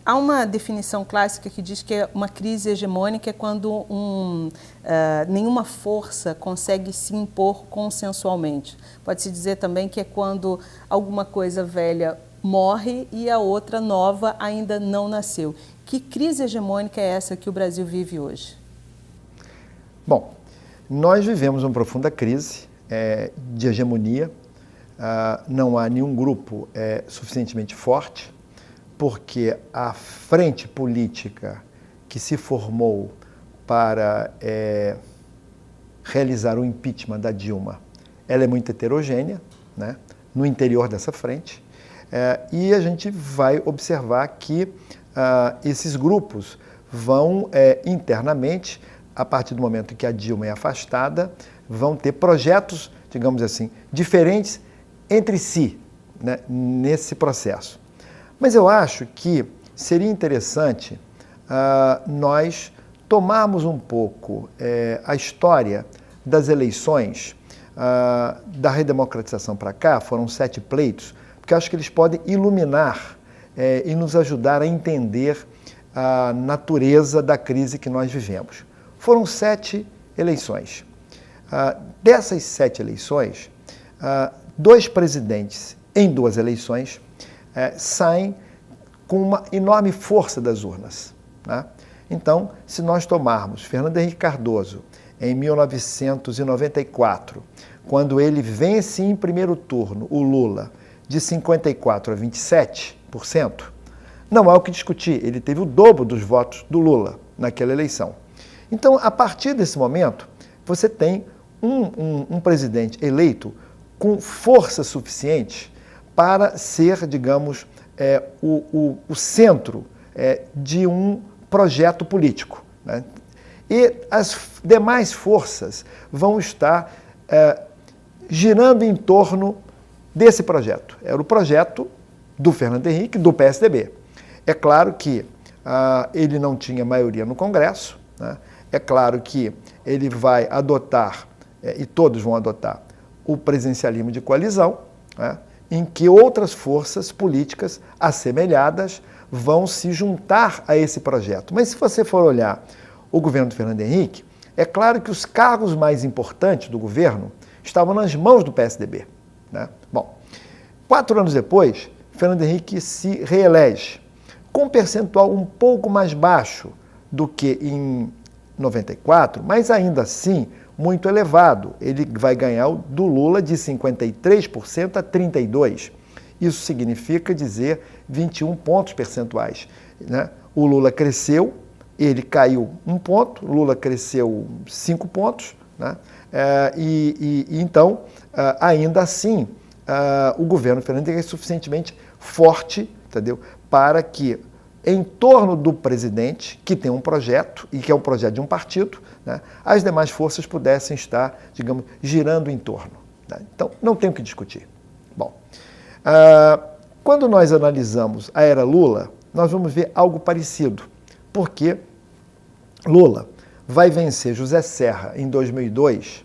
Há uma definição clássica que diz que uma crise hegemônica é quando nenhuma força consegue se impor consensualmente. Pode-se dizer também que é quando alguma coisa velha morre e a outra nova ainda não nasceu. Que crise hegemônica é essa que o Brasil vive hoje? Bom, nós vivemos uma profunda crise de hegemonia. Não há nenhum grupo suficientemente forte, porque a frente política que se formou para realizar o impeachment da Dilma, ela é muito heterogênea, né, no interior dessa frente, e a gente vai observar que esses grupos vão internamente, a partir do momento em que a Dilma é afastada, vão ter projetos, digamos assim, diferentes entre si, né, nesse processo. Mas eu acho que seria interessante nós tomarmos um pouco a história das eleições da redemocratização para cá, foram 7 pleitos, porque eu acho que eles podem iluminar e nos ajudar a entender a natureza da crise que nós vivemos. Foram 7 eleições. Dessas 7 eleições, 2 presidentes em 2 eleições saem com uma enorme força das urnas, né? Então, se nós tomarmos Fernando Henrique Cardoso em 1994, quando ele vence em primeiro turno o Lula de 54% a 27%, não há o que discutir, ele teve o dobro dos votos do Lula naquela eleição. Então, a partir desse momento, você tem um presidente eleito com força suficiente para ser, digamos, o centro de um projeto político, né? E as demais forças vão estar girando em torno desse projeto. Era o projeto do Fernando Henrique, do PSDB. É claro que ele não tinha maioria no Congresso, né? É claro que ele vai adotar, e todos vão adotar, o presidencialismo de coalizão, né, em que outras forças políticas assemelhadas vão se juntar a esse projeto. Mas se você for olhar o governo do Fernando Henrique, é claro que os cargos mais importantes do governo estavam nas mãos do PSDB, né? Bom, 4 anos depois, Fernando Henrique se reelege, com um percentual um pouco mais baixo do que em 94, mas ainda assim muito elevado. Ele vai ganhar do Lula de 53% a 32%. Isso significa dizer 21 pontos percentuais, né? O Lula cresceu, ele caiu 1 ponto, Lula cresceu 5 pontos, né? Então, ainda assim, o governo Fernando Henrique é suficientemente forte, entendeu? Para que, em torno do presidente, que tem um projeto, e que é um projeto de um partido, né, as demais forças pudessem estar, digamos, girando em torno, né? Então, não tem o que discutir. Bom, quando nós analisamos a era Lula, nós vamos ver algo parecido, porque Lula vai vencer José Serra em 2002,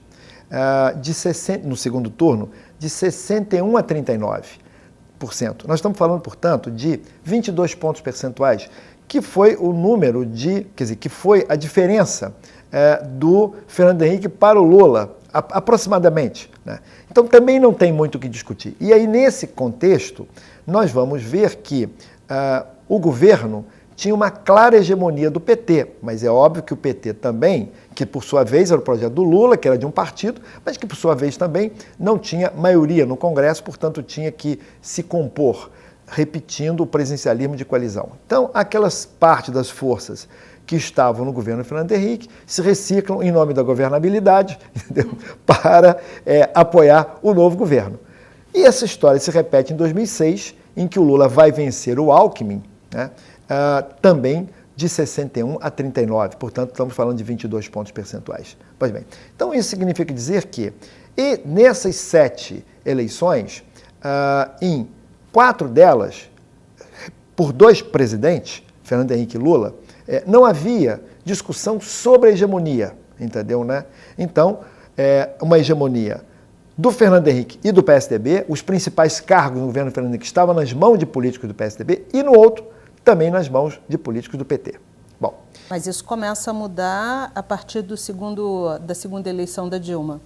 no segundo turno, de 61% a 39%. Nós estamos falando, portanto, de 22 pontos percentuais, que foi o número que foi a diferença do Fernando Henrique para o Lula, aproximadamente, né? Então, também não tem muito o que discutir. E aí, nesse contexto, nós vamos ver que o governo tinha uma clara hegemonia do PT, mas é óbvio que o PT também, que por sua vez era o projeto do Lula, que era de um partido, mas que por sua vez também não tinha maioria no Congresso, portanto tinha que se compor, repetindo o presidencialismo de coalizão. Então, aquelas partes das forças que estavam no governo Fernando Henrique se reciclam em nome da governabilidade, entendeu? Para apoiar o novo governo. E essa história se repete em 2006, em que o Lula vai vencer o Alckmin, né? Também de 61% a 39%, portanto, estamos falando de 22 pontos percentuais. Pois bem, então isso significa dizer que, nessas 7 eleições, em 4 delas, por 2 presidentes, Fernando Henrique e Lula, não havia discussão sobre a hegemonia, entendeu, né? Então, uma hegemonia do Fernando Henrique e do PSDB, os principais cargos no governo Fernando Henrique estavam nas mãos de políticos do PSDB, e no outro, também nas mãos de políticos do PT. Bom, mas isso começa a mudar a partir da segunda eleição da Dilma.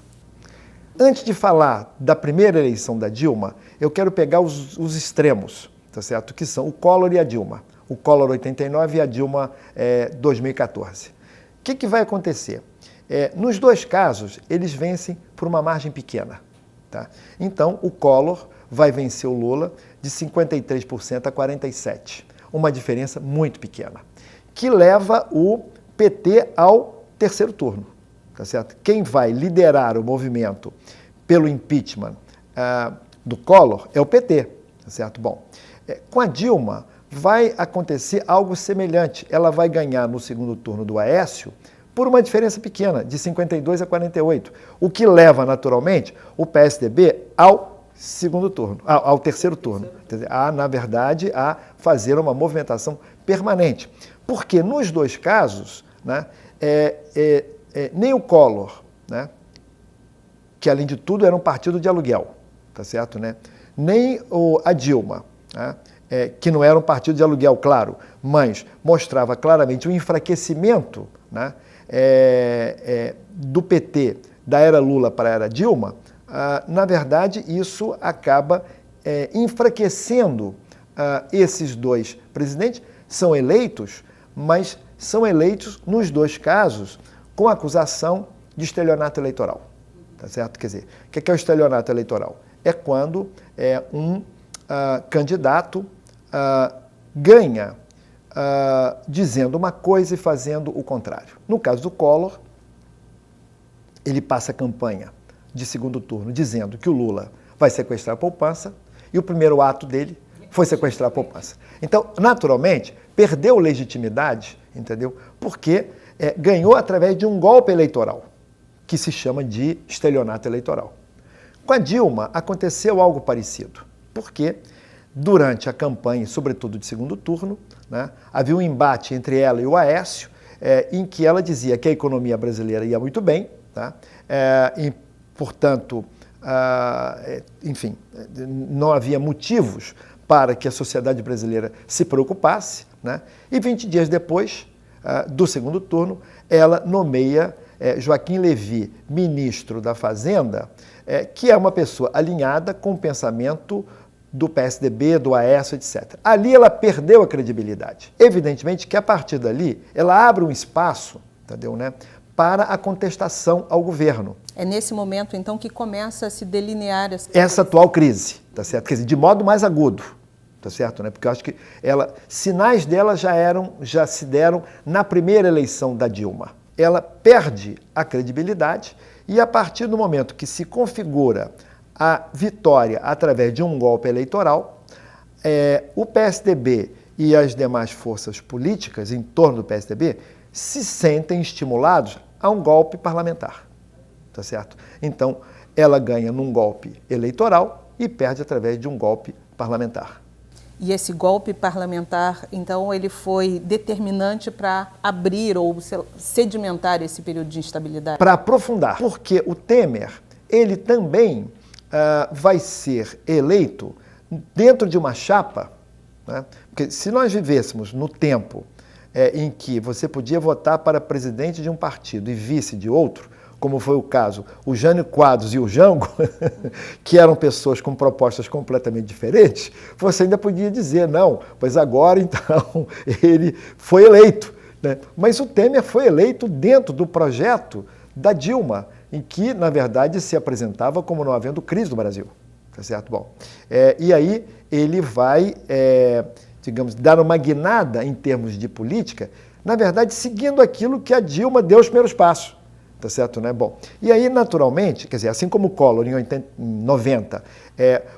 Antes de falar da primeira eleição da Dilma, eu quero pegar os extremos, tá certo? Que são o Collor e a Dilma. O Collor 89 e a Dilma 2014. O que vai acontecer? Nos dois casos, eles vencem por uma margem pequena. Tá? Então, o Collor vai vencer o Lula de 53% a 47%. Uma diferença muito pequena, que leva o PT ao terceiro turno. Tá certo? Quem vai liderar o movimento pelo impeachment do Collor é o PT. Tá certo? Bom, com a Dilma vai acontecer algo semelhante. Ela vai ganhar no segundo turno do Aécio por uma diferença pequena, de 52 a 48, o que leva, naturalmente, o PSDB ao segundo turno, ao terceiro turno. Na verdade, a fazer uma movimentação permanente. Porque nos dois casos, né, nem o Collor, né, que além de tudo era um partido de aluguel, tá certo, né, nem a Dilma, né, que não era um partido de aluguel, claro, mas mostrava claramente o enfraquecimento, né, do PT da era Lula para a era Dilma. Na verdade, isso acaba enfraquecendo esses dois presidentes. São eleitos, mas são eleitos, nos dois casos, com acusação de estelionato eleitoral. Tá certo? Quer dizer, o que é o estelionato eleitoral? É quando um candidato ganha dizendo uma coisa e fazendo o contrário. No caso do Collor, ele passa a campanha de segundo turno dizendo que o Lula vai sequestrar a poupança e o primeiro ato dele foi sequestrar a poupança. Então, naturalmente, perdeu legitimidade, entendeu? Porque ganhou através de um golpe eleitoral, que se chama de estelionato eleitoral. Com a Dilma, aconteceu algo parecido, porque durante a campanha, sobretudo de segundo turno, né, havia um embate entre ela e o Aécio, em que ela dizia que a economia brasileira ia muito bem, tá? E, portanto, enfim, não havia motivos para que a sociedade brasileira se preocupasse, né? E 20 dias depois do segundo turno, ela nomeia Joaquim Levy, ministro da Fazenda, que é uma pessoa alinhada com o pensamento do PSDB, do Aécio, etc. Ali ela perdeu a credibilidade. Evidentemente que a partir dali ela abre um espaço, entendeu, né, para a contestação ao governo. É nesse momento, então, que começa a se delinear essa atual crise, tá certo? Quer dizer, de modo mais agudo, tá certo, né? Porque eu acho que sinais dela já se deram na primeira eleição da Dilma. Ela perde a credibilidade e a partir do momento que se configura a vitória através de um golpe eleitoral, o PSDB e as demais forças políticas em torno do PSDB se sentem estimulados a um golpe parlamentar, tá certo? Então, ela ganha num golpe eleitoral e perde através de um golpe parlamentar. E esse golpe parlamentar, então, ele foi determinante para abrir ou sedimentar esse período de instabilidade? Para aprofundar, porque o Temer, ele também vai ser eleito dentro de uma chapa, né? Porque se nós vivêssemos no tempo em que você podia votar para presidente de um partido e vice de outro, como foi o caso, o Jânio Quadros e o Jango, que eram pessoas com propostas completamente diferentes, você ainda podia dizer, não, pois agora então ele foi eleito, né? Mas o Temer foi eleito dentro do projeto da Dilma, em que, na verdade, se apresentava como não havendo crise no Brasil. Tá certo? Bom, e aí ele vai, digamos, dar uma guinada em termos de política, na verdade, seguindo aquilo que a Dilma deu os primeiros passos. Tá certo, né? Bom, e aí, naturalmente, quer dizer, assim como o Collor em 90,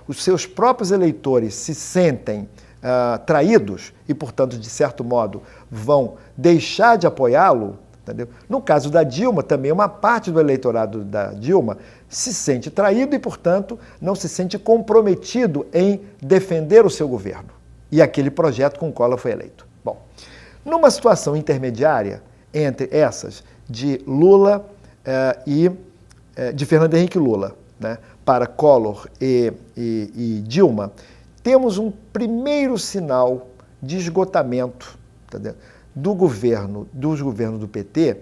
os seus próprios eleitores se sentem traídos e, portanto, de certo modo, vão deixar de apoiá-lo. Entendeu? No caso da Dilma, também uma parte do eleitorado da Dilma se sente traído e, portanto, não se sente comprometido em defender o seu governo. E aquele projeto com o Collor foi eleito. Bom, numa situação intermediária entre essas de Lula de Fernando Henrique Lula, né, para Collor e Dilma, temos um primeiro sinal de esgotamento, tá, dos governos do PT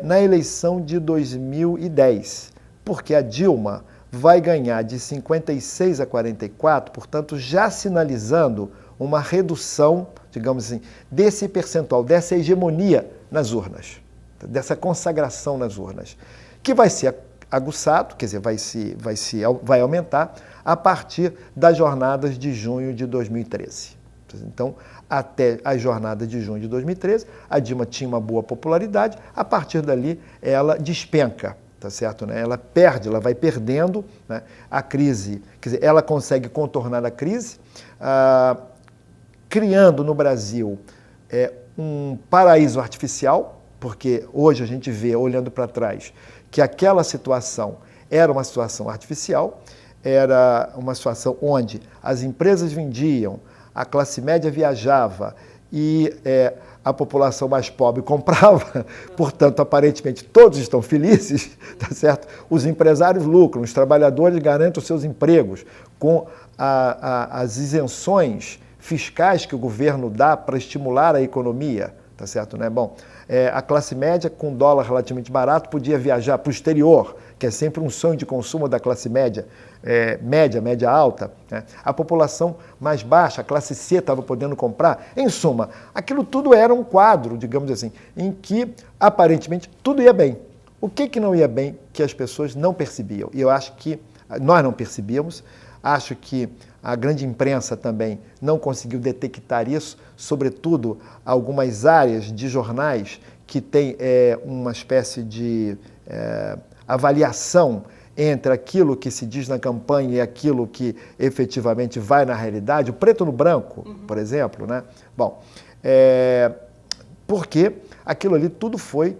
na eleição de 2010, porque a Dilma vai ganhar de 56 a 44, portanto, já sinalizando uma redução, digamos assim, desse percentual, dessa hegemonia nas urnas, dessa consagração nas urnas, que vai ser aguçado, quer dizer, vai aumentar a partir das jornadas de junho de 2013. Então, até as jornadas de junho de 2013, a Dilma tinha uma boa popularidade, a partir dali ela despenca, tá certo? Né? Ela perde, ela vai perdendo, né? A crise, quer dizer, ela consegue contornar a crise, criando no Brasil um paraíso artificial, porque hoje a gente vê, olhando para trás, que aquela situação era uma situação artificial, era uma situação onde as empresas vendiam, a classe média viajava e a população mais pobre comprava, portanto, aparentemente, todos estão felizes, tá certo? Os empresários lucram, os trabalhadores garantem os seus empregos com as isenções fiscais que o governo dá para estimular a economia, tá certo, né? Bom, a classe média, com dólar relativamente barato, podia viajar para o exterior, que é sempre um sonho de consumo da classe média, média alta, né? A população mais baixa, a classe C, estava podendo comprar. Em suma, aquilo tudo era um quadro, digamos assim, em que, aparentemente, tudo ia bem. O que não ia bem que as pessoas não percebiam? E eu acho que nós não percebíamos, acho que a grande imprensa também não conseguiu detectar isso, sobretudo algumas áreas de jornais que têm uma espécie de avaliação entre aquilo que se diz na campanha e aquilo que efetivamente vai na realidade, o preto no branco, por exemplo, né? Bom, porque aquilo ali tudo foi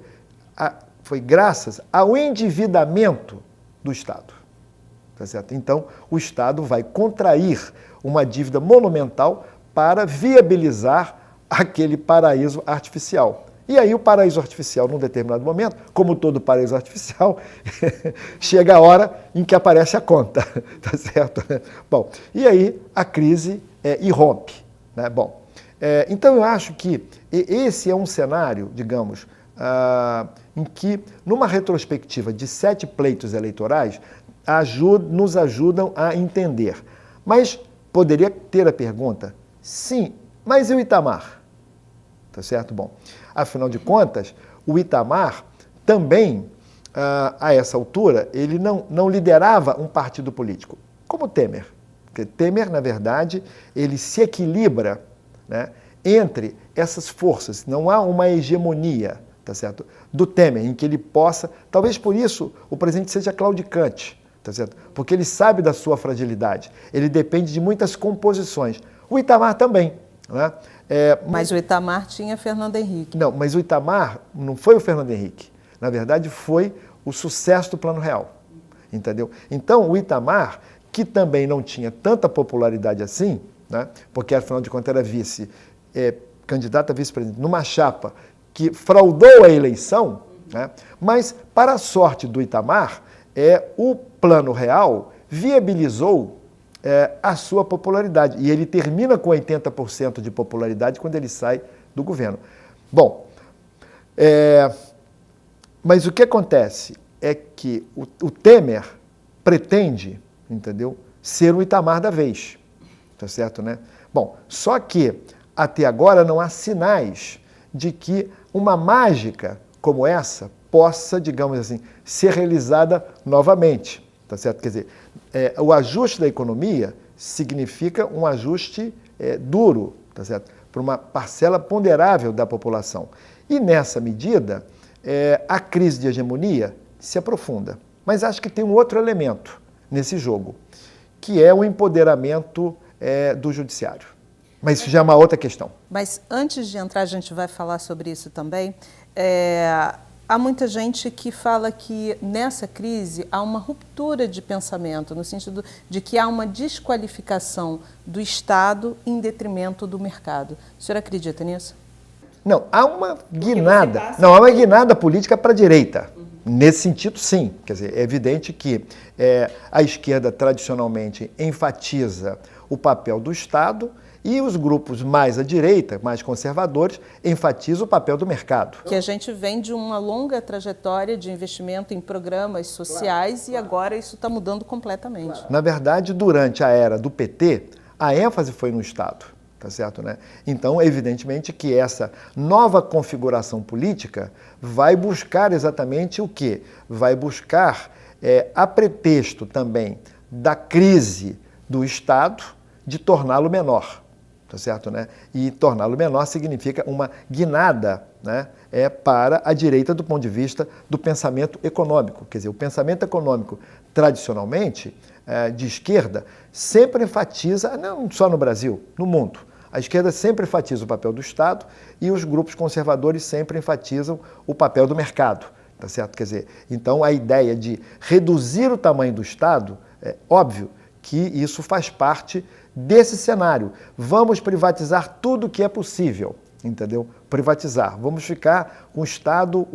graças ao endividamento do Estado. Tá certo? Então, o Estado vai contrair uma dívida monumental para viabilizar aquele paraíso artificial. E aí o paraíso artificial, num determinado momento, como todo paraíso artificial, chega a hora em que aparece a conta, tá certo? Bom, e aí a crise irrompe, né? Bom, então eu acho que esse é um cenário, digamos, em que, numa retrospectiva de 7 pleitos eleitorais, nos ajudam a entender. Mas poderia ter a pergunta, sim, mas e o Itamar? Tá certo? Bom, afinal de contas, o Itamar também, a essa altura, ele não liderava um partido político, como Temer. Porque Temer, na verdade, ele se equilibra, né, entre essas forças. Não há uma hegemonia, tá certo, do Temer, em que ele possa... Talvez por isso o presidente seja claudicante, tá certo? Porque ele sabe da sua fragilidade. Ele depende de muitas composições. O Itamar também, né? Mas o Itamar tinha Fernando Henrique. Não, mas o Itamar não foi o Fernando Henrique. Na verdade, foi o sucesso do Plano Real. Entendeu? Então, o Itamar, que também não tinha tanta popularidade assim, né? Porque, afinal de contas, era candidato a vice-presidente numa chapa que fraudou a eleição, né? Mas, para a sorte do Itamar, o Plano Real viabilizou a sua popularidade. E ele termina com 80% de popularidade quando ele sai do governo. Bom, mas o que acontece é que o Temer pretende, entendeu, ser o Itamar da vez. Tá certo, né? Bom, só que até agora não há sinais de que uma mágica como essa possa, digamos assim, ser realizada novamente. Tá certo? Quer dizer, o ajuste da economia significa um ajuste duro, tá certo? Para uma parcela ponderável da população. E nessa medida, a crise de hegemonia se aprofunda. Mas acho que tem um outro elemento nesse jogo, que é o empoderamento do judiciário. Mas isso já é uma outra questão. Mas antes de entrar, a gente vai falar sobre isso também. Há muita gente que fala que nessa crise há uma ruptura de pensamento, no sentido de que há uma desqualificação do Estado em detrimento do mercado. O senhor acredita nisso? Não, há uma guinada. Não, há uma guinada política para a direita. Nesse sentido, sim. Quer dizer, é evidente que a esquerda tradicionalmente enfatiza o papel do Estado E os grupos mais à direita, mais conservadores, enfatizam o papel do mercado. Que a gente vem de uma longa trajetória de investimento em programas sociais e agora isso está mudando completamente. Na verdade, durante a era do PT, a ênfase foi no Estado, tá certo, né? Então, evidentemente que essa nova configuração política vai buscar exatamente o quê? Vai buscar, a pretexto também da crise do Estado, de torná-lo menor. Tá certo, né? E torná-lo menor significa uma guinada, né, para a direita do ponto de vista do pensamento econômico. Quer dizer, o pensamento econômico, tradicionalmente, de esquerda, sempre enfatiza, não só no Brasil, no mundo, a esquerda sempre enfatiza o papel do Estado e os grupos conservadores sempre enfatizam o papel do mercado. Tá certo? Quer dizer, então a ideia de reduzir o tamanho do Estado, é óbvio que isso faz parte desse cenário. Vamos privatizar tudo que é possível, entendeu? Privatizar. Vamos ficar com o Estado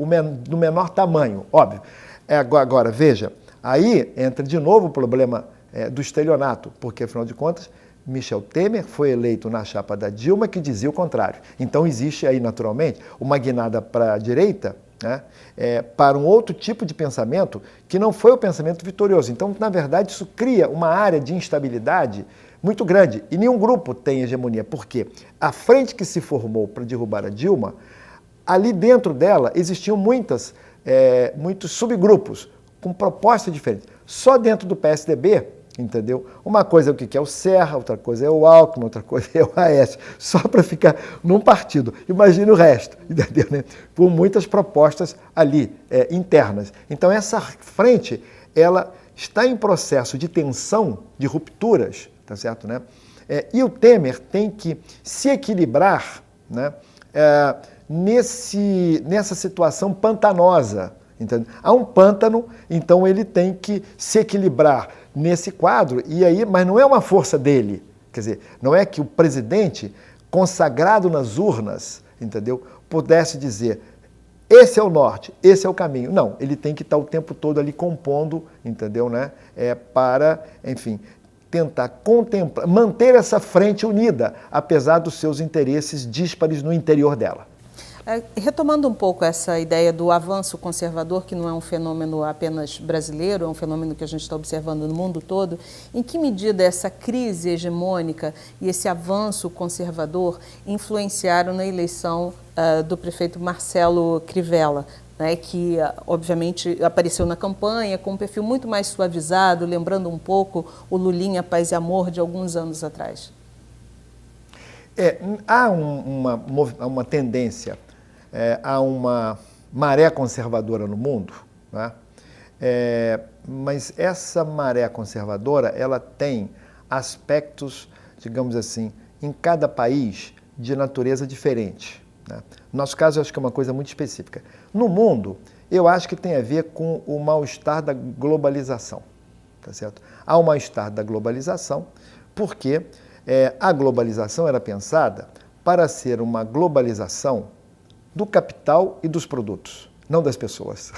do menor tamanho, óbvio. Agora, veja, aí entra de novo o problema do estelionato, porque, afinal de contas, Michel Temer foi eleito na chapa da Dilma, que dizia o contrário. Então, existe aí, naturalmente, uma guinada para a direita, né, para um outro tipo de pensamento que não foi o pensamento vitorioso. Então, na verdade, isso cria uma área de instabilidade muito grande. E nenhum grupo tem hegemonia, porque a frente que se formou para derrubar a Dilma, ali dentro dela existiam muitos subgrupos com propostas diferentes. Só dentro do PSDB, entendeu? Uma coisa é o que é o Serra, outra coisa é o Alckmin, outra coisa é o Aécio, só para ficar num partido. Imagine o resto, entendeu? Né? Com muitas propostas ali, internas. Então essa frente, ela está em processo de tensão, de rupturas, tá certo, né? E o Temer tem que se equilibrar, né, nessa situação pantanosa. Entendeu? Há um pântano, então ele tem que se equilibrar nesse quadro, e aí, mas não é uma força dele. Quer dizer, não é que o presidente, consagrado nas urnas, entendeu, pudesse dizer: esse é o norte, esse é o caminho. Não, ele tem que estar o tempo todo ali compondo, entendeu, né? Para, enfim, tentar contemplar, manter essa frente unida, apesar dos seus interesses díspares no interior dela. Retomando um pouco essa ideia do avanço conservador, que não é um fenômeno apenas brasileiro, é um fenômeno que a gente está observando no mundo todo, em que medida essa crise hegemônica e esse avanço conservador influenciaram na eleição do prefeito Marcelo Crivella, né, que obviamente apareceu na campanha com um perfil muito mais suavizado, lembrando um pouco o Lulinha Paz e Amor de alguns anos atrás? Há uma tendência, há uma maré conservadora no mundo, né? Mas essa maré conservadora, ela tem aspectos, digamos assim, em cada país de natureza diferente, né? No nosso caso, eu acho que é uma coisa muito específica. No mundo, eu acho que tem a ver com o mal-estar da globalização, tá certo? Há o mal-estar da globalização porque a globalização era pensada para ser uma globalização do capital e dos produtos, não das pessoas.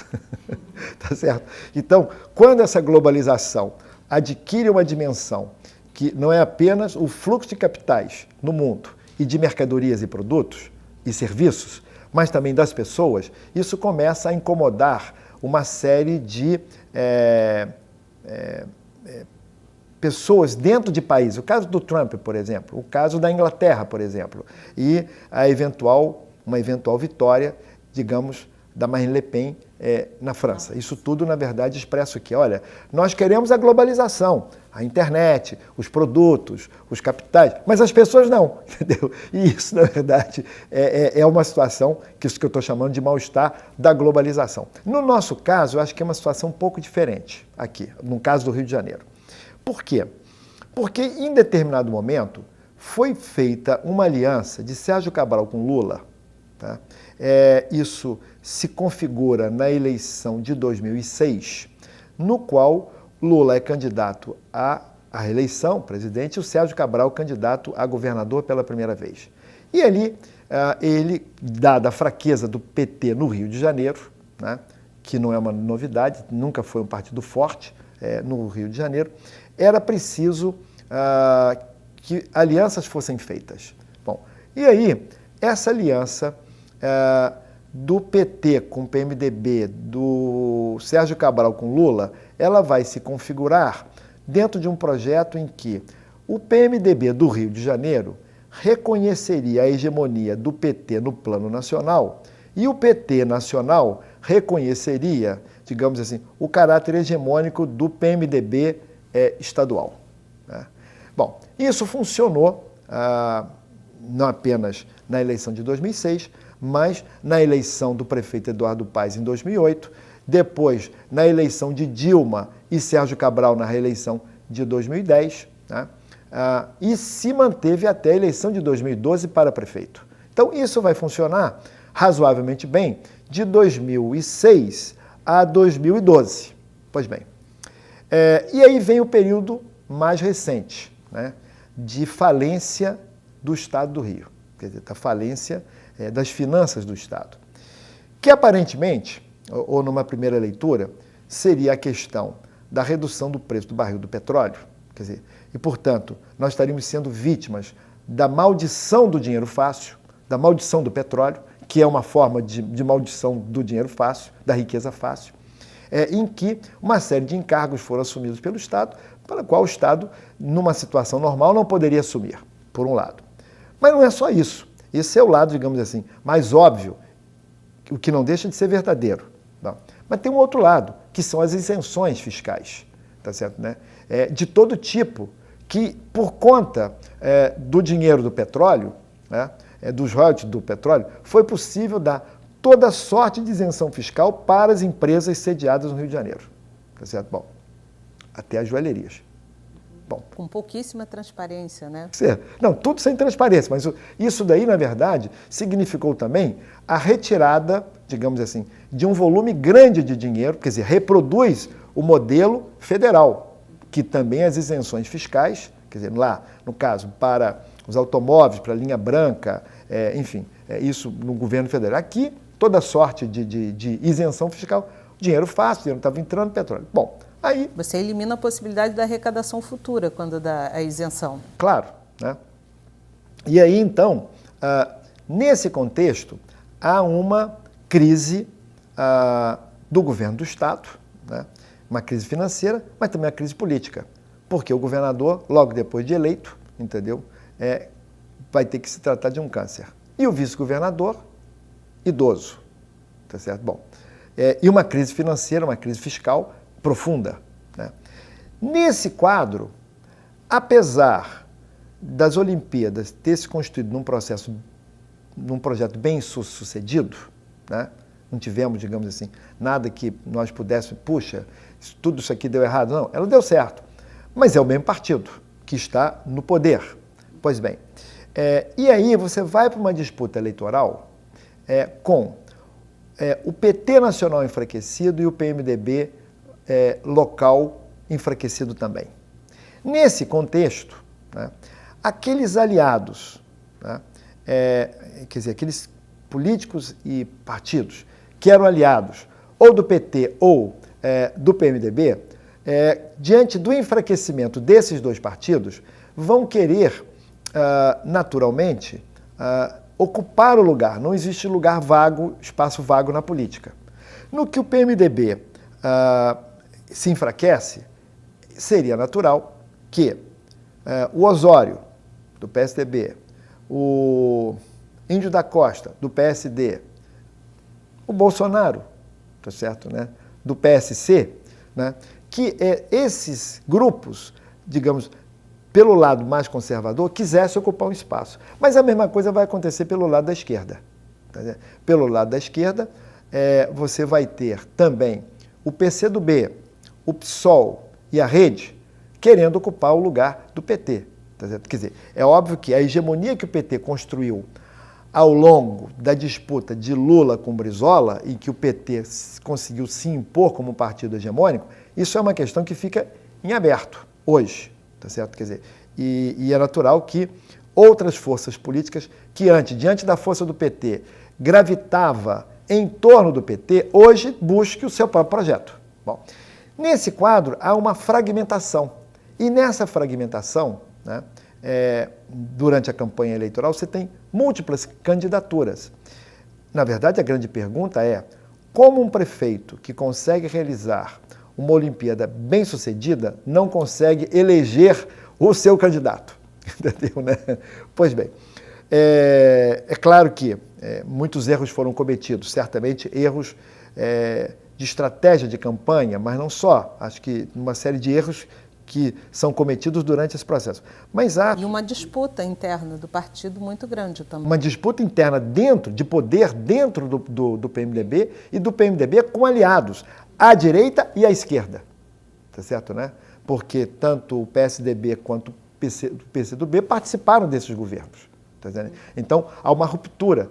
Tá certo? Então, quando essa globalização adquire uma dimensão que não é apenas o fluxo de capitais no mundo e de mercadorias e produtos e serviços, mas também das pessoas, isso começa a incomodar uma série de pessoas dentro de países. O caso do Trump, por exemplo, o caso da Inglaterra, por exemplo, e uma eventual vitória, digamos, da Marine Le Pen na França. Isso tudo, na verdade, expressa o quê? Olha, nós queremos a globalização, a internet, os produtos, os capitais, mas as pessoas não, entendeu? E isso, na verdade, é uma situação, que isso que eu estou chamando de mal-estar da globalização. No nosso caso, eu acho que é uma situação um pouco diferente aqui, no caso do Rio de Janeiro. Por quê? Porque, em determinado momento, foi feita uma aliança de Sérgio Cabral com Lula. Tá? Isso se configura na eleição de 2006, no qual Lula é candidato à reeleição, presidente, e o Sérgio Cabral candidato a governador pela primeira vez. E ali, ele, dada a fraqueza do PT no Rio de Janeiro, né, que não é uma novidade, nunca foi um partido forte no Rio de Janeiro, era preciso que alianças fossem feitas. Bom, e aí, essa aliança do PT com o PMDB, do Sérgio Cabral com Lula, ela vai se configurar dentro de um projeto em que o PMDB do Rio de Janeiro reconheceria a hegemonia do PT no plano nacional e o PT nacional reconheceria, digamos assim, o caráter hegemônico do PMDB estadual. Né? Bom, isso funcionou não apenas na eleição de 2006, mas na eleição do prefeito Eduardo Paes em 2008, depois na eleição de Dilma e Sérgio Cabral na reeleição de 2010, né? E se manteve até a eleição de 2012 para prefeito. Então isso vai funcionar razoavelmente bem de 2006 a 2012. Pois bem, e aí vem o período mais recente, né, de falência do Estado do Rio, quer dizer, da falência das finanças do Estado, que aparentemente, ou numa primeira leitura, seria a questão da redução do preço do barril do petróleo, quer dizer, e, portanto, nós estaríamos sendo vítimas da maldição do dinheiro fácil, da maldição do petróleo, que é uma forma de maldição do dinheiro fácil, da riqueza fácil, em que uma série de encargos foram assumidos pelo Estado, para qual o Estado, numa situação normal, não poderia assumir, por um lado. Mas não é só isso. Esse é o lado, digamos assim, mais óbvio, o que não deixa de ser verdadeiro. Não. Mas tem um outro lado, que são as isenções fiscais, tá certo, né? De todo tipo, que por conta do dinheiro do petróleo, né, dos royalties do petróleo, foi possível dar toda sorte de isenção fiscal para as empresas sediadas no Rio de Janeiro. Tá certo? Bom, até as joalherias. Bom, com pouquíssima transparência, né? Não, tudo sem transparência, mas isso daí, na verdade, significou também a retirada, digamos assim, de um volume grande de dinheiro, quer dizer, reproduz o modelo federal, que também as isenções fiscais, quer dizer, lá, no caso, para os automóveis, para a linha branca, enfim, isso no governo federal. Aqui, toda sorte de isenção fiscal, dinheiro fácil, dinheiro estava entrando, petróleo. Bom, aí... Você elimina a possibilidade da arrecadação futura quando dá a isenção. Claro, né? E aí, então, nesse contexto, há uma crise do governo do Estado, né? Uma crise financeira, mas também uma crise política, porque o governador, logo depois de eleito, entendeu, vai ter que se tratar de um câncer. E o vice-governador, idoso, tá certo? Bom, e uma crise financeira, uma crise fiscal profunda, né? Nesse quadro, apesar das Olimpíadas ter se constituído num projeto bem sucedido, né? Não tivemos, digamos assim, nada que nós pudéssemos, puxa, tudo isso aqui deu errado. Não, ela deu certo. Mas é o mesmo partido que está no poder. Pois bem, e aí você vai para uma disputa eleitoral com o PT nacional enfraquecido e o PMDB local enfraquecido também. Nesse contexto, né, aqueles aliados, né, quer dizer, aqueles políticos e partidos que eram aliados ou do PT ou do PMDB, diante do enfraquecimento desses dois partidos, vão querer, naturalmente, ocupar o lugar. Não existe lugar vago, espaço vago na política. No que o PMDB se enfraquece, seria natural que o Osório, do PSDB, o Índio da Costa, do PSD, o Bolsonaro, tá certo, né, do PSC, né, que esses grupos, digamos, pelo lado mais conservador, quisessem ocupar um espaço. Mas a mesma coisa vai acontecer pelo lado da esquerda. Tá certo? Pelo lado da esquerda, você vai ter também o PCdoB, o PSOL e a Rede querendo ocupar o lugar do PT. Tá certo? Quer dizer, é óbvio que a hegemonia que o PT construiu ao longo da disputa de Lula com Brizola, e que o PT conseguiu se impor como um partido hegemônico, isso é uma questão que fica em aberto hoje, tá certo? Quer dizer, e é natural que outras forças políticas que antes, diante da força do PT, gravitava em torno do PT, hoje busque o seu próprio projeto. Bom, nesse quadro há uma fragmentação, e nessa fragmentação, né, durante a campanha eleitoral, você tem múltiplas candidaturas. Na verdade, a grande pergunta é como um prefeito que consegue realizar uma Olimpíada bem-sucedida não consegue eleger o seu candidato. Entendeu, né? Pois bem, é claro que muitos erros foram cometidos, certamente erros de estratégia de campanha, mas não só. Acho que uma série de erros que são cometidos durante esse processo. Mas há... E uma disputa interna do partido muito grande também. Uma disputa interna de poder dentro do PMDB e do PMDB com aliados, à direita e à esquerda. Tá certo, né? Porque tanto o PSDB quanto o PCdoB participaram desses governos. Tá entendendo? Então, há uma ruptura.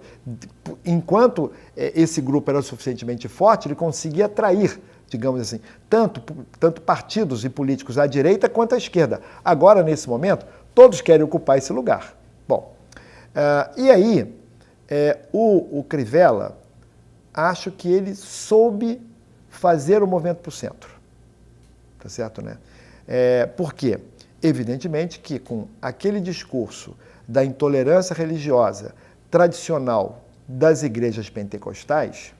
Enquanto esse grupo era suficientemente forte, ele conseguia atrair, digamos assim, tanto partidos e políticos à direita quanto à esquerda. Agora, nesse momento, todos querem ocupar esse lugar. Bom, e aí, o Crivella, acho que ele soube fazer o movimento para o centro. Tá certo, né? Por quê? Evidentemente que com aquele discurso da intolerância religiosa tradicional das igrejas pentecostais,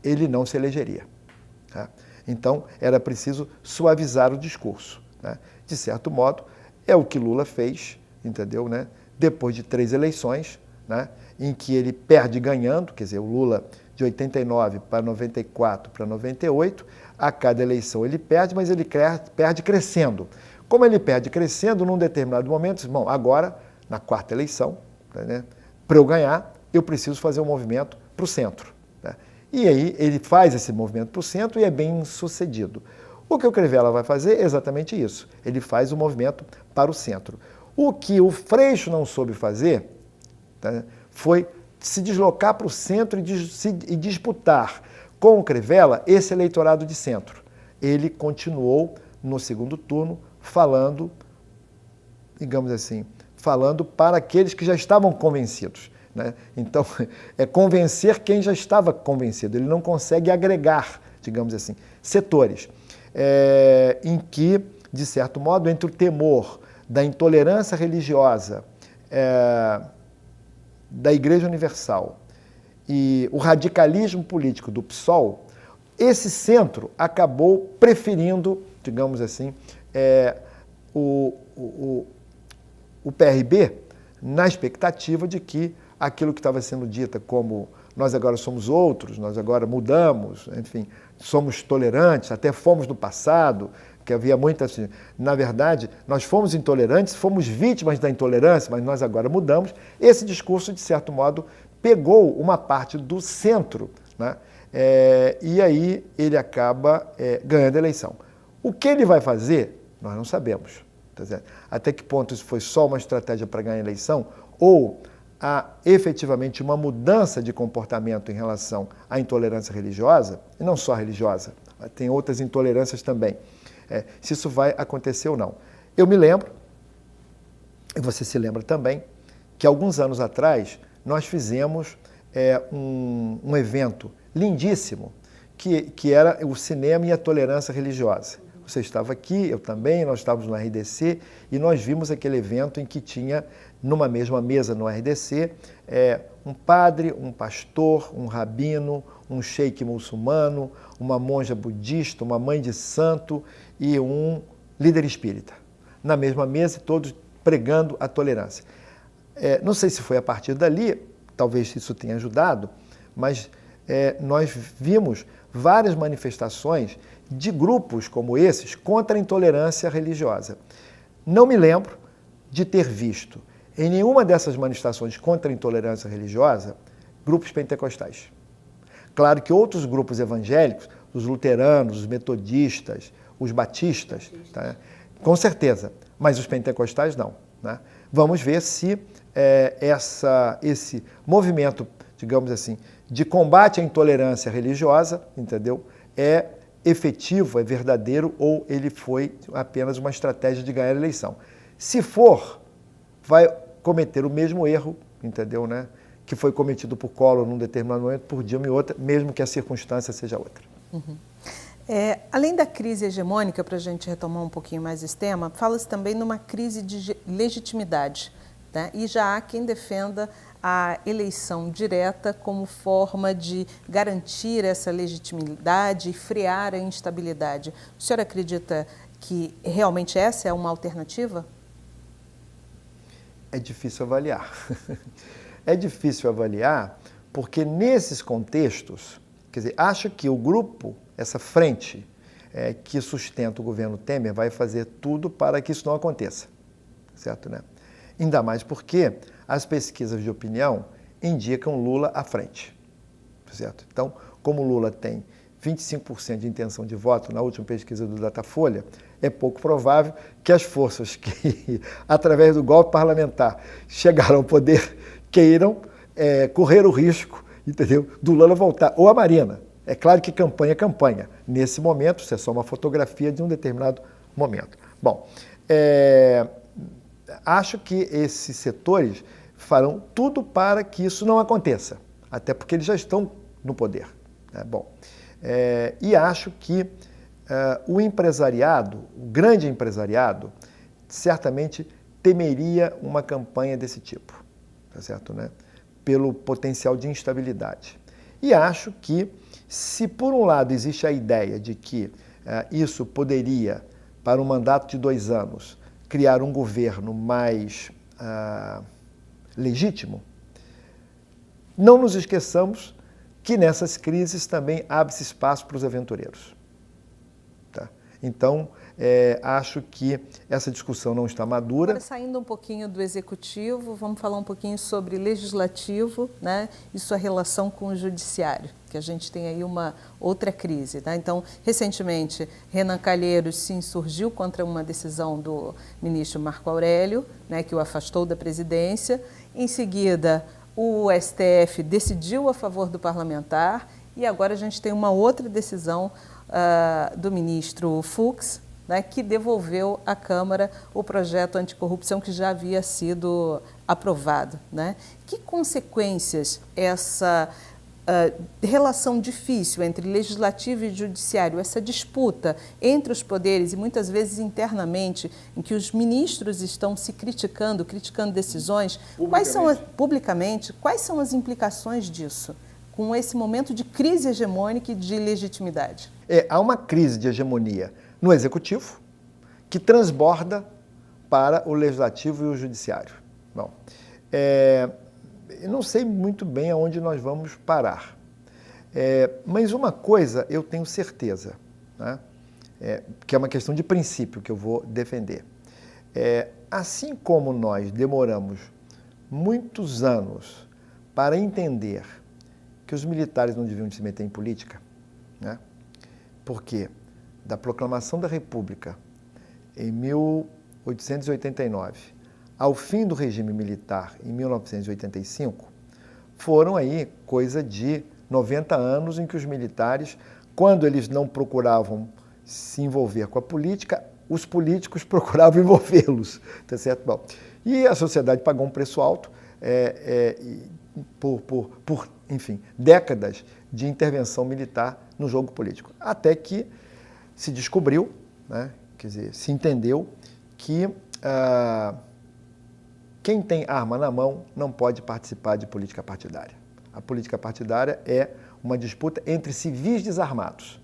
ele não se elegeria. Tá? Então, era preciso suavizar o discurso. Né? De certo modo, é o que Lula fez, entendeu? Né? Depois de 3 eleições, né? Em que ele perde ganhando, quer dizer, o Lula de 89 para 94 para 98, a cada eleição ele perde, mas ele perde crescendo. Como ele perde crescendo, num determinado momento, bom, agora, na 4ª eleição, né, para eu ganhar, eu preciso fazer um movimento para o centro. Né? E aí ele faz esse movimento para o centro e é bem sucedido. O que o Crivella vai fazer é exatamente isso. Ele faz o movimento para o centro. O que o Freixo não soube fazer, tá, foi se deslocar para o centro e disputar com o Crivella esse eleitorado de centro. Ele continuou no segundo turno falando, digamos assim, falando para aqueles que já estavam convencidos. Né? Então, é convencer quem já estava convencido. Ele não consegue agregar, digamos assim, setores em que, de certo modo, entre o temor da intolerância religiosa da Igreja Universal e o radicalismo político do PSOL, esse centro acabou preferindo, digamos assim, o PRB na expectativa de que aquilo que estava sendo dito como nós agora somos outros, nós agora mudamos, enfim, somos tolerantes, até fomos no passado, que havia muitas... Na verdade, nós fomos intolerantes, fomos vítimas da intolerância, mas nós agora mudamos. Esse discurso, de certo modo, pegou uma parte do centro, né? E aí ele acaba ganhando a eleição. O que ele vai fazer, nós não sabemos. Tá certo? Até que ponto isso foi só uma estratégia para ganhar a eleição ou há efetivamente uma mudança de comportamento em relação à intolerância religiosa, e não só religiosa, tem outras intolerâncias também. Se isso vai acontecer ou não. Eu me lembro, e você se lembra também, que alguns anos atrás nós fizemos um evento lindíssimo, que era o cinema e a tolerância religiosa. Você estava aqui, eu também, nós estávamos no RDC, e nós vimos aquele evento em que tinha, numa mesma mesa no RDC, um padre, um pastor, um rabino, um sheik muçulmano, uma monja budista, uma mãe de santo e um líder espírita. Na mesma mesa, todos pregando a tolerância. Não sei se foi a partir dali, talvez isso tenha ajudado, mas nós vimos várias manifestações de grupos como esses contra a intolerância religiosa. Não me lembro de ter visto em nenhuma dessas manifestações contra a intolerância religiosa grupos pentecostais. Claro que outros grupos evangélicos, os luteranos, os metodistas, os batistas, tá? Com certeza, mas os pentecostais não. Né? Vamos ver se esse movimento, digamos assim, de combate à intolerância religiosa, entendeu? É efetivo, é verdadeiro ou ele foi apenas uma estratégia de ganhar a eleição. Se for, vai cometer o mesmo erro, entendeu, né? Que foi cometido por Collor num determinado momento, por Dilma em outra, mesmo que a circunstância seja outra. Uhum. Além da crise hegemônica, para a gente retomar um pouquinho mais esse tema, fala-se também numa crise de legitimidade, né? E já há quem defenda a eleição direta como forma de garantir essa legitimidade e frear a instabilidade. O senhor acredita que realmente essa é uma alternativa? É difícil avaliar. É difícil avaliar porque nesses contextos, quer dizer, acho que o grupo, essa frente que sustenta o governo Temer vai fazer tudo para que isso não aconteça, certo, né? Ainda mais porque as pesquisas de opinião indicam Lula à frente, certo? Então, como Lula tem 25% de intenção de voto na última pesquisa do Datafolha, é pouco provável que as forças que, através do golpe parlamentar, chegaram ao poder, queiram correr o risco, entendeu, do Lula voltar, ou a Marina. É claro que campanha é campanha. Nesse momento, isso é só uma fotografia de um determinado momento. Bom, acho que esses setores farão tudo para que isso não aconteça, até porque eles já estão no poder. Né? Bom, e acho que o empresariado, o grande empresariado, certamente temeria uma campanha desse tipo, tá certo, né? Pelo potencial de instabilidade. E acho que, se por um lado existe a ideia de que isso poderia, para um mandato de 2 anos, criar um governo mais legítimo, não nos esqueçamos que nessas crises também abre-se espaço para os aventureiros. Tá? Então, acho que essa discussão não está madura. Agora, saindo um pouquinho do executivo, vamos falar um pouquinho sobre legislativo, né, e sua relação com o judiciário, que a gente tem aí uma outra crise. Tá? Então, recentemente, Renan Calheiros se insurgiu contra uma decisão do ministro Marco Aurélio, né, que o afastou da presidência. Em seguida, o STF decidiu a favor do parlamentar e agora a gente tem uma outra decisão do ministro Fux, né, que devolveu à Câmara o projeto anticorrupção que já havia sido aprovado. Né? Que consequências essa relação difícil entre legislativo e judiciário, essa disputa entre os poderes e muitas vezes internamente, em que os ministros estão se criticando decisões, publicamente, quais são as implicações disso com esse momento de crise hegemônica e de legitimidade? Há uma crise de hegemonia no Executivo, que transborda para o Legislativo e o Judiciário. Bom, eu não sei muito bem aonde nós vamos parar, mas uma coisa eu tenho certeza, né, que é uma questão de princípio que eu vou defender. Assim como nós demoramos muitos anos para entender que os militares não deviam se meter em política, né, porque da proclamação da República em 1889 ao fim do regime militar em 1985, foram aí coisa de 90 anos em que os militares, quando eles não procuravam se envolver com a política, os políticos procuravam envolvê-los, tá certo? Bom, e a sociedade pagou um preço alto por, enfim, décadas de intervenção militar no jogo político, até que se descobriu, né, quer dizer, se entendeu que quem tem arma na mão não pode participar de política partidária. A política partidária é uma disputa entre civis desarmados.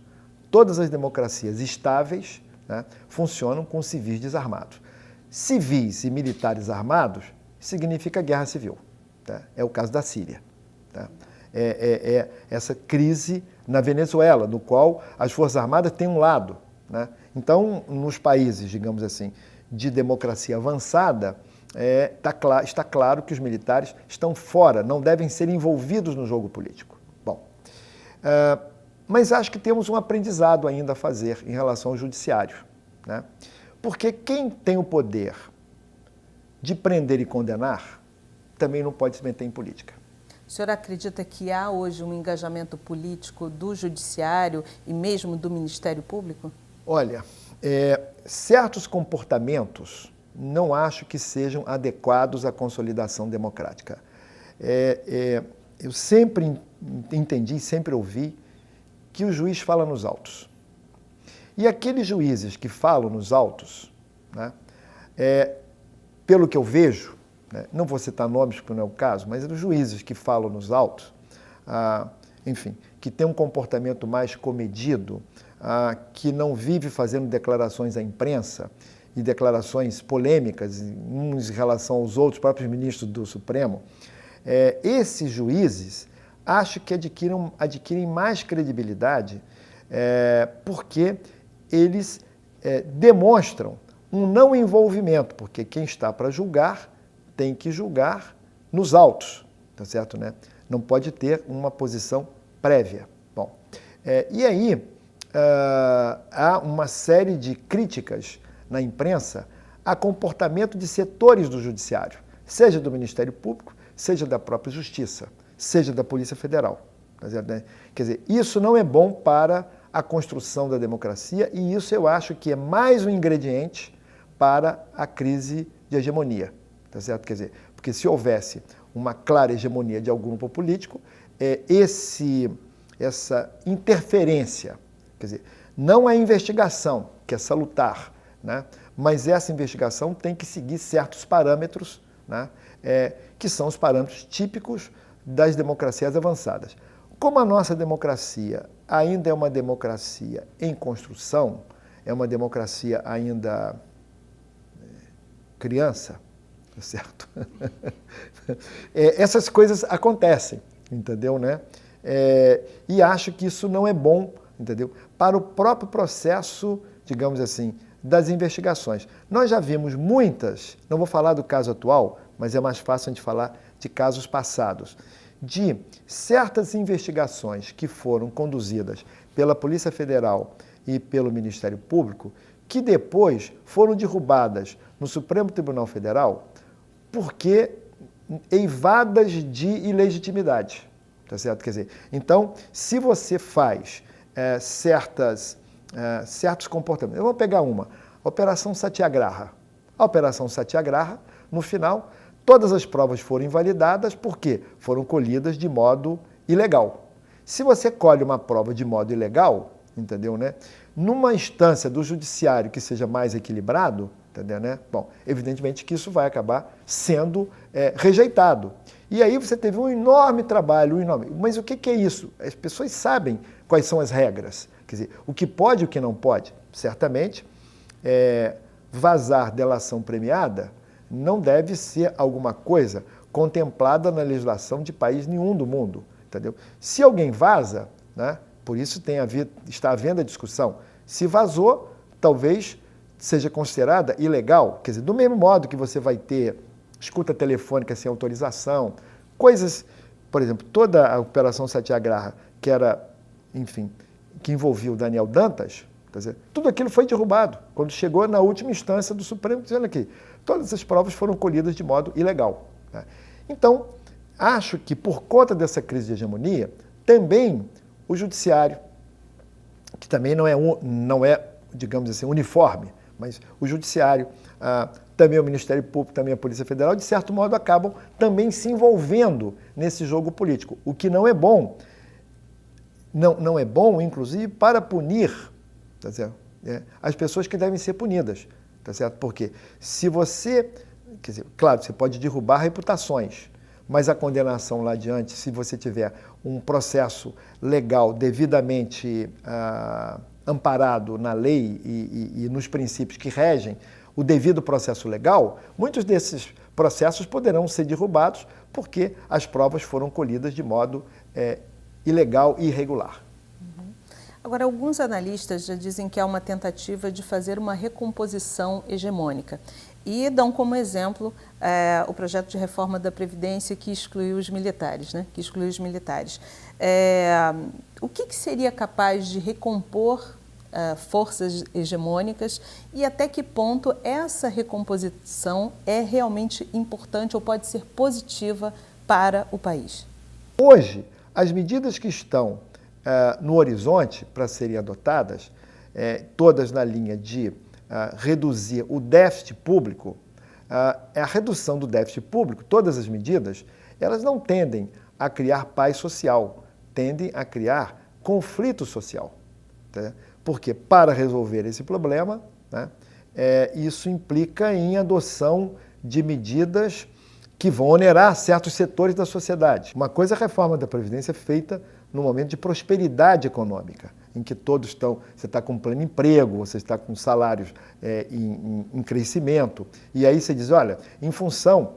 Todas as democracias estáveis, né, funcionam com civis desarmados. Civis e militares armados significa guerra civil. Tá? É o caso da Síria. Tá? Essa crise na Venezuela, no qual as Forças Armadas têm um lado. Né? Então, nos países, digamos assim, de democracia avançada, está claro que os militares estão fora, não devem ser envolvidos no jogo político. Bom, mas acho que temos um aprendizado ainda a fazer em relação ao judiciário, né? Porque quem tem o poder de prender e condenar também não pode se meter em política. O senhor acredita que há hoje um engajamento político do judiciário e mesmo do Ministério Público? Olha, certos comportamentos não acho que sejam adequados à consolidação democrática. Eu sempre entendi, sempre ouvi que o juiz fala nos autos. E aqueles juízes que falam nos autos, né, pelo que eu vejo, né, não vou citar nomes porque não é o caso, mas os juízes que falam nos autos, enfim, que têm um comportamento mais comedido, que não vive fazendo declarações à imprensa e declarações polêmicas, uns em relação aos outros, próprios ministros do Supremo, esses juízes acho que adquirem mais credibilidade porque eles demonstram um não envolvimento, porque quem está para julgar tem que julgar nos autos, tá certo, né? Não pode ter uma posição prévia. Bom, e aí há uma série de críticas na imprensa a comportamento de setores do judiciário, seja do Ministério Público, seja da própria Justiça, seja da Polícia Federal. Tá certo, né? Quer dizer, isso não é bom para a construção da democracia e isso eu acho que é mais um ingrediente para a crise de hegemonia. Tá certo? Quer dizer, porque se houvesse uma clara hegemonia de algum grupo político, essa interferência, quer dizer, não a investigação, que é salutar, né? Mas essa investigação tem que seguir certos parâmetros, né? Que são os parâmetros típicos das democracias avançadas. Como a nossa democracia ainda é uma democracia em construção, é uma democracia ainda criança, certo? Essas coisas acontecem, entendeu, né? E acho que isso não é bom, entendeu? Para o próprio processo, digamos assim, das investigações. Nós já vimos muitas, não vou falar do caso atual, mas é mais fácil a gente falar de casos passados, de certas investigações que foram conduzidas pela Polícia Federal e pelo Ministério Público, que depois foram derrubadas no Supremo Tribunal Federal porque eivadas de ilegitimidade, tá certo? Quer dizer, então, se você faz certos comportamentos, eu vou pegar uma, Operação Satyagraha. A Operação Satyagraha, no final, todas as provas foram invalidadas porque foram colhidas de modo ilegal. Se você colhe uma prova de modo ilegal, entendeu, né? Numa instância do judiciário que seja mais equilibrado, entendeu, né? Bom, evidentemente que isso vai acabar sendo rejeitado. E aí você teve um enorme trabalho, Mas o que é isso? As pessoas sabem quais são as regras. Quer dizer, o que pode e o que não pode. Certamente, vazar delação premiada não deve ser alguma coisa contemplada na legislação de país nenhum do mundo, entendeu? Se alguém vaza, né, por isso está havendo a discussão, se vazou, talvez seja considerada ilegal, quer dizer, do mesmo modo que você vai ter escuta telefônica sem autorização, coisas, por exemplo, toda a Operação Satyagraha, que era, enfim, que envolvia o Daniel Dantas, quer dizer, tudo aquilo foi derrubado quando chegou na última instância do Supremo, dizendo aqui, todas essas provas foram colhidas de modo ilegal. Né? Então, acho que por conta dessa crise de hegemonia, também o judiciário, que também não é, digamos assim, uniforme, mas o judiciário, também o Ministério Público, também a Polícia Federal, de certo modo, acabam também se envolvendo nesse jogo político, o que não é bom. Não é bom, inclusive, para punir, tá certo? As pessoas que devem ser punidas, tá certo? Porque se você, quer dizer, claro, você pode derrubar reputações, mas a condenação lá adiante, se você tiver um processo legal devidamente amparado na lei e nos princípios que regem o devido processo legal, muitos desses processos poderão ser derrubados porque as provas foram colhidas de modo ilegal e irregular. Agora, alguns analistas já dizem que há uma tentativa de fazer uma recomposição hegemônica e dão como exemplo o projeto de reforma da Previdência que excluiu os militares, né? O que seria capaz de recompor forças hegemônicas e até que ponto essa recomposição é realmente importante ou pode ser positiva para o país? Hoje, as medidas que estão no horizonte para serem adotadas, todas na linha de reduzir o déficit público, a redução do déficit público, todas as medidas, elas não tendem a criar paz social, tendem a criar conflito social. Tá? Porque para resolver esse problema, né, isso implica em adoção de medidas que vão onerar certos setores da sociedade. Uma coisa é a reforma da Previdência feita no momento de prosperidade econômica, em que todos estão, você está com pleno emprego, você está com salários em crescimento, e aí você diz, olha, em função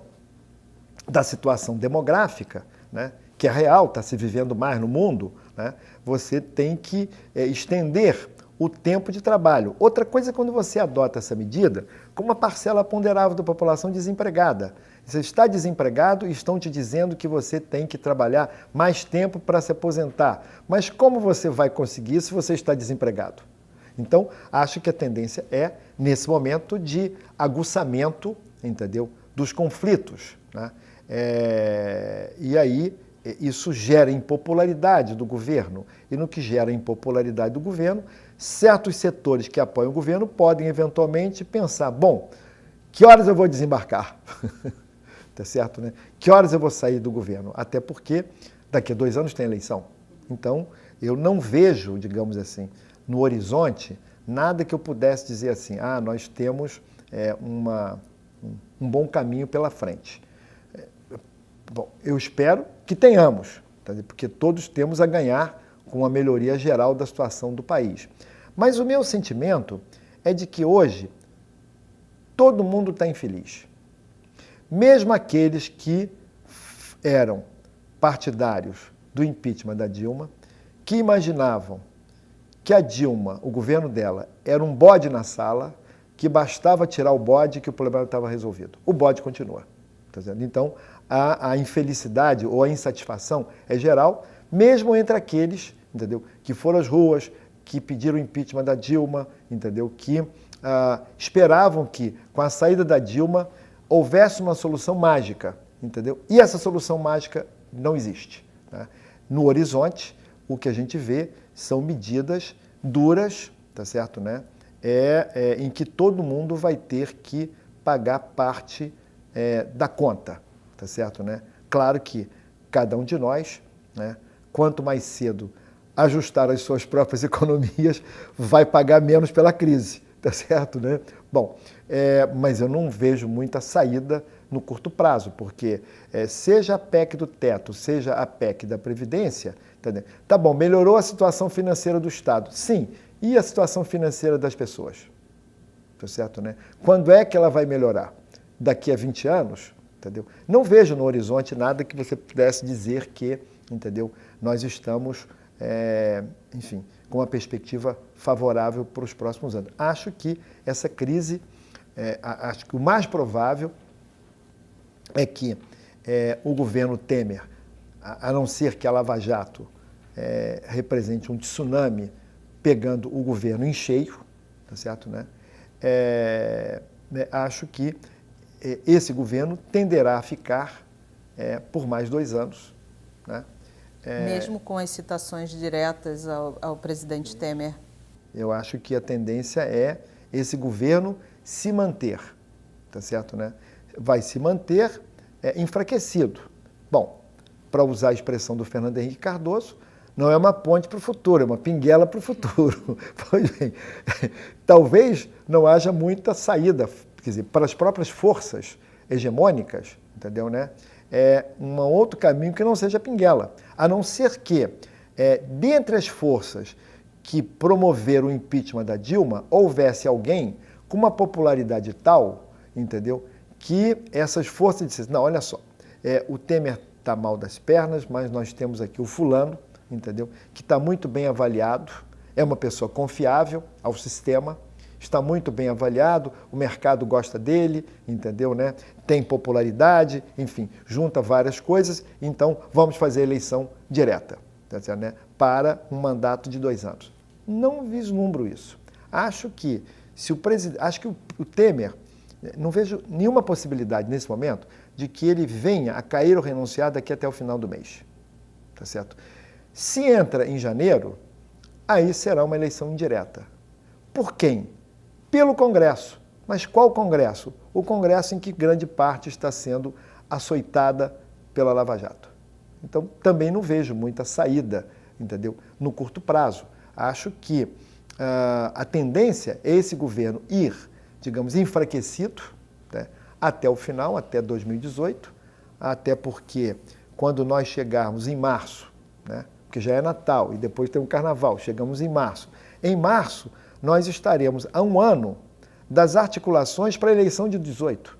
da situação demográfica, né, que é real, está se vivendo mais no mundo, né, você tem que estender o tempo de trabalho. Outra coisa é quando você adota essa medida com uma parcela ponderável da população desempregada. Você está desempregado e estão te dizendo que você tem que trabalhar mais tempo para se aposentar. Mas como você vai conseguir se você está desempregado? Então, acho que a tendência é, nesse momento, de aguçamento, entendeu, dos conflitos, né? E aí, isso gera impopularidade do governo. E no que gera impopularidade do governo, certos setores que apoiam o governo podem, eventualmente, pensar, bom, que horas eu vou desembarcar? Tá certo, né? Que horas eu vou sair do governo? Até porque daqui a 2 anos tem eleição. Então, eu não vejo, digamos assim, no horizonte, nada que eu pudesse dizer assim, nós temos um bom caminho pela frente. Bom, eu espero que tenhamos, tá? Porque todos temos a ganhar com a melhoria geral da situação do país. Mas o meu sentimento é de que hoje todo mundo está infeliz. Mesmo aqueles que eram partidários do impeachment da Dilma, que imaginavam que a Dilma, o governo dela, era um bode na sala, que bastava tirar o bode e que o problema estava resolvido. O bode continua. Tá vendo? Então, a infelicidade ou a insatisfação é geral, mesmo entre aqueles, entendeu, que foram às ruas, que pediram o impeachment da Dilma, entendeu, que esperavam que, com a saída da Dilma, houvesse uma solução mágica, entendeu? E essa solução mágica não existe, né? No horizonte, o que a gente vê são medidas duras, tá certo, né? Em que todo mundo vai ter que pagar parte da conta, tá certo, né? Claro que cada um de nós, né, quanto mais cedo ajustar as suas próprias economias, vai pagar menos pela crise, tá certo, né? Bom, mas eu não vejo muita saída no curto prazo, porque seja a PEC do teto, seja a PEC da Previdência, tá bom, melhorou a situação financeira do Estado, sim, e a situação financeira das pessoas? Tá certo, né? Quando é que ela vai melhorar? Daqui a 20 anos? Entendeu? Não vejo no horizonte nada que você pudesse dizer que, entendeu, nós estamos, enfim, com uma perspectiva favorável para os próximos anos. Acho que essa crise, acho que o mais provável é que o governo Temer, a não ser que a Lava Jato represente um tsunami pegando o governo em cheio, tá certo, né? Acho que esse governo tenderá a ficar por mais 2 anos, né? Mesmo com as citações diretas ao presidente Temer? Eu acho que a tendência é esse governo se manter, tá certo, né? Vai se manter enfraquecido. Bom, para usar a expressão do Fernando Henrique Cardoso, não é uma ponte para o futuro, é uma pinguela para o futuro. Pois bem, talvez não haja muita saída, quer dizer, para as próprias forças hegemônicas, entendeu, né? Um outro caminho que não seja pinguela, a não ser que, dentre as forças que promoveram o impeachment da Dilma, houvesse alguém com uma popularidade tal, entendeu, que essas forças dissessem, não, olha só, o Temer está mal das pernas, mas nós temos aqui o fulano, entendeu, que está muito bem avaliado, é uma pessoa confiável ao sistema, está muito bem avaliado, o mercado gosta dele, entendeu, né? Tem popularidade, enfim, junta várias coisas, então vamos fazer a eleição direta, tá certo, né? Para um mandato de 2 anos. Não vislumbro isso. Acho que o Temer, não vejo nenhuma possibilidade nesse momento de que ele venha a cair ou renunciar daqui até o final do mês, tá certo? Se entra em janeiro, aí será uma eleição indireta. Por quem? Pelo Congresso. Mas qual Congresso? O Congresso em que grande parte está sendo açoitada pela Lava Jato. Então, também não vejo muita saída, entendeu? No curto prazo. Acho que a tendência é esse governo ir, digamos, enfraquecido, né, até o final, até 2018, até porque quando nós chegarmos em março, né, porque já é Natal e depois tem o Carnaval, chegamos em março. Em março, nós estaremos a um ano das articulações para a eleição de 18.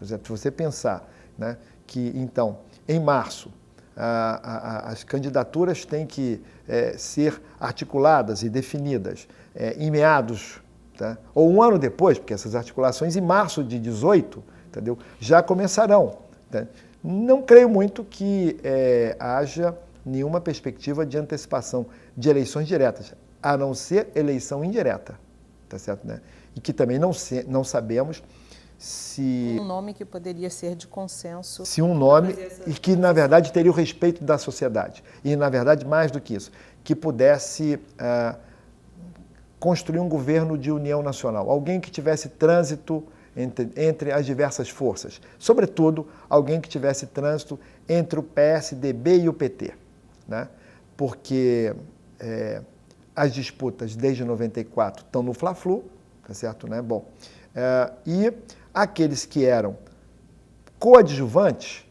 Se você pensar, né, que, então, em março, as candidaturas têm que ser articuladas e definidas em meados, tá? Ou um ano depois, porque essas articulações em março de 18, entendeu, já começarão. Tá? Não creio muito que haja nenhuma perspectiva de antecipação de eleições diretas, a não ser eleição indireta, tá certo, né? E que também não sabemos se... Um nome que poderia ser de consenso. Se um nome, e que, na verdade, teria o respeito da sociedade. E, na verdade, mais do que isso, que pudesse construir um governo de união nacional. Alguém que tivesse trânsito entre as diversas forças. Sobretudo, alguém que tivesse trânsito entre o PSDB e o PT. Né? Porque as disputas desde 94 estão no Fla-Flu, tá certo, né? Bom, e aqueles que eram coadjuvantes,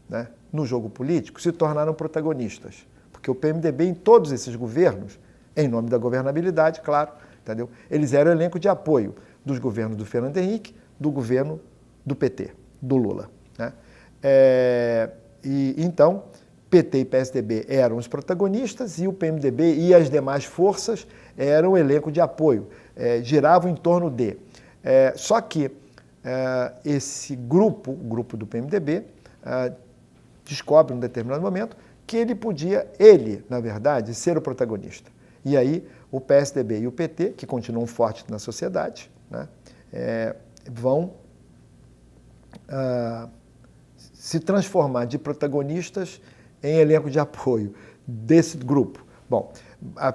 né, no jogo político se tornaram protagonistas, porque o PMDB em todos esses governos, em nome da governabilidade, claro, entendeu? Eles eram elenco de apoio dos governos do Fernando Henrique, do governo do PT, do Lula. Né? E então, PT e PSDB eram os protagonistas e o PMDB e as demais forças eram o elenco de apoio, giravam em torno de. Só que esse grupo, o grupo do PMDB, descobre em um determinado momento que ele, na verdade, ser o protagonista. E aí o PSDB e o PT, que continuam fortes na sociedade, né, vão se transformar de protagonistas em elenco de apoio desse grupo. Bom,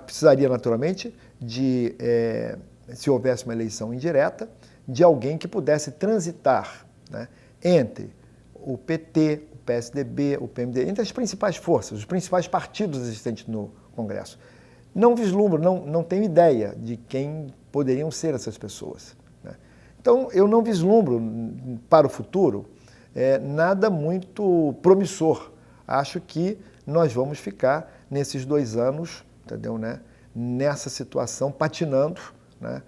precisaria naturalmente de, se houvesse uma eleição indireta, de alguém que pudesse transitar, né, entre o PT, o PSDB, o PMDB, entre as principais forças, os principais partidos existentes no Congresso. Não vislumbro, não tenho ideia de quem poderiam ser essas pessoas. Né? Então, eu não vislumbro para o futuro nada muito promissor. Acho que nós vamos ficar nesses 2 anos, entendeu, né, nessa situação, patinando, né,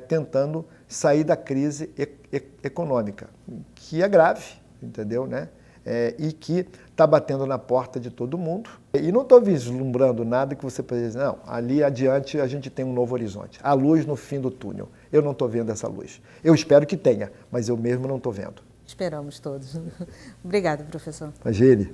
tentando sair da crise econômica, que é grave, entendeu, né? E que está batendo na porta de todo mundo. E não estou vislumbrando nada que você pode dizer, não, ali adiante a gente tem um novo horizonte, a luz no fim do túnel. Eu não estou vendo essa luz. Eu espero que tenha, mas eu mesmo não estou vendo. Esperamos todos. Obrigada, professor. Imagine.